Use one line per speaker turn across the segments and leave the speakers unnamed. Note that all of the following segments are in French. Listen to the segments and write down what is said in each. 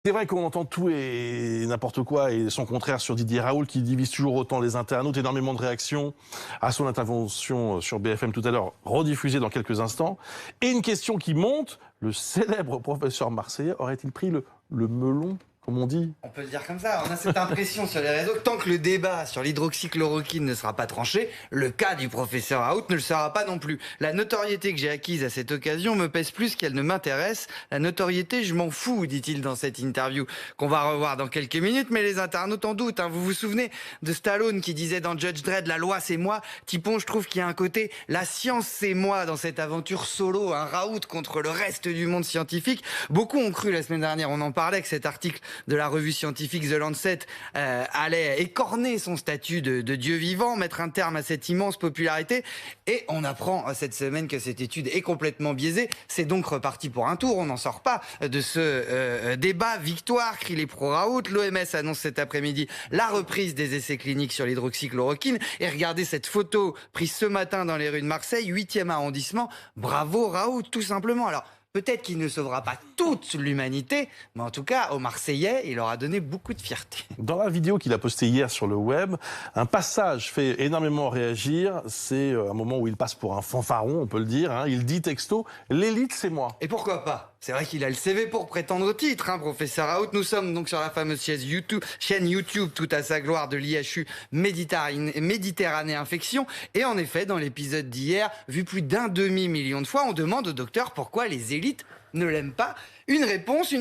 C'est vrai qu'on entend tout et n'importe quoi et son contraire sur Didier Raoult qui divise toujours autant les internautes, énormément de réactions à son intervention sur BFM tout à l'heure, rediffusée dans quelques instants. Et une question qui monte, le célèbre professeur marseillais aurait-il pris le melon, comme on dit?
On peut le dire comme ça, on a cette impression sur les réseaux que tant que le débat sur l'hydroxychloroquine ne sera pas tranché, le cas du professeur Raoult ne le sera pas non plus. La notoriété que j'ai acquise à cette occasion me pèse plus qu'elle ne m'intéresse. La notoriété, je m'en fous, dit-il dans cette interview qu'on va revoir dans quelques minutes, mais les internautes en doutent. Vous vous souvenez de Stallone qui disait dans Judge Dredd, la loi c'est moi. Tipon, je trouve qu'il y a un côté, la science c'est moi dans cette aventure solo, un Raoult contre le reste du monde scientifique. Beaucoup ont cru la semaine dernière, on en parlait, que cet article de la revue scientifique The Lancet allait écorner son statut de dieu vivant, mettre un terme à cette immense popularité. Et on apprend cette semaine que cette étude est complètement biaisée. C'est donc reparti pour un tour. On n'en sort pas de ce débat. Victoire, crient les pro-Raoult. L'OMS annonce cet après-midi la reprise des essais cliniques sur l'hydroxychloroquine. Et regardez cette photo prise ce matin dans les rues de Marseille, 8e arrondissement. Bravo Raoult, tout simplement. Alors, peut-être qu'il ne sauvera pas toute l'humanité, mais en tout cas, aux Marseillais, il leur a donné beaucoup de fierté.
Dans la vidéo qu'il a postée hier sur le web, un passage fait énormément réagir. C'est un moment où il passe pour un fanfaron, on peut le dire. Il dit texto « L'élite, c'est moi ».
Et pourquoi pas? C'est vrai qu'il a le CV pour prétendre au titre, professeur Raoult. Nous sommes donc sur la fameuse chaîne YouTube tout à sa gloire de l'IHU Méditerranée Infection. Et en effet, dans l'épisode d'hier, vu plus d'1 demi-million de fois, on demande au docteur pourquoi les élites ne l'aiment pas. Une réponse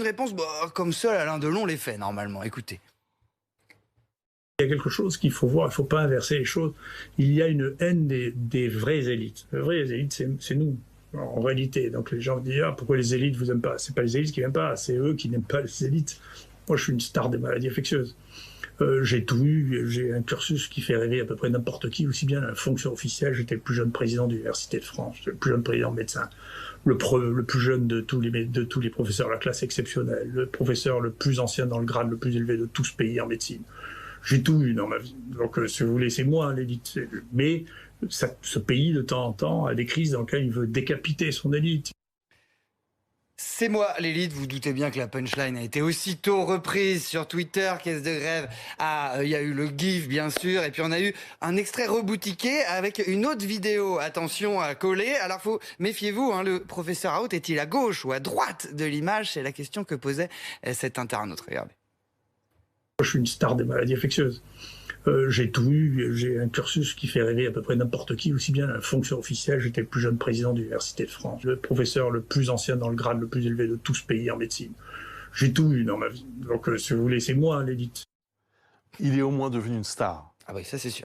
comme seul Alain Delon les fait normalement. Écoutez.
Il y a quelque chose qu'il faut voir, il ne faut pas inverser les choses. Il y a une haine des vraies élites. Les vraies élites, c'est nous, en réalité. Donc les gens disent « pourquoi les élites vous aiment pas ?» C'est pas les élites qui n'aiment pas, c'est eux qui n'aiment pas les élites. Moi, je suis une star des maladies infectieuses. J'ai tout eu, j'ai un cursus qui fait rêver à peu près n'importe qui, aussi bien la fonction officielle. J'étais le plus jeune président de l'Université de France, le plus jeune président médecin, le plus jeune de tous les professeurs de la classe exceptionnelle, le professeur le plus ancien dans le grade le plus élevé de tout ce pays en médecine. J'ai tout eu dans ma vie. Donc, si vous voulez, c'est moi l'élite. Mais ce pays, de temps en temps, a des crises dans lesquelles il veut décapiter son élite.
C'est moi l'élite, vous doutez bien que la punchline a été aussitôt reprise sur Twitter, caisse de grève, il y a eu le GIF bien sûr, et puis on a eu un extrait reboutiqué avec une autre vidéo, attention à coller, alors méfiez-vous, le professeur Raoult est-il à gauche ou à droite de l'image? C'est la question que posait cet internaute, regardez.
Je suis une star des maladies infectieuses. J'ai tout eu, j'ai un cursus qui fait rêver à peu près n'importe qui, aussi bien la fonction officielle. J'étais le plus jeune président de l'Université de France, le professeur le plus ancien dans le grade le plus élevé de tout ce pays en médecine. J'ai tout eu dans ma vie. Donc, si vous voulez, c'est moi l'élite.
Il est au moins devenu une star.
Ah oui, ça c'est sûr.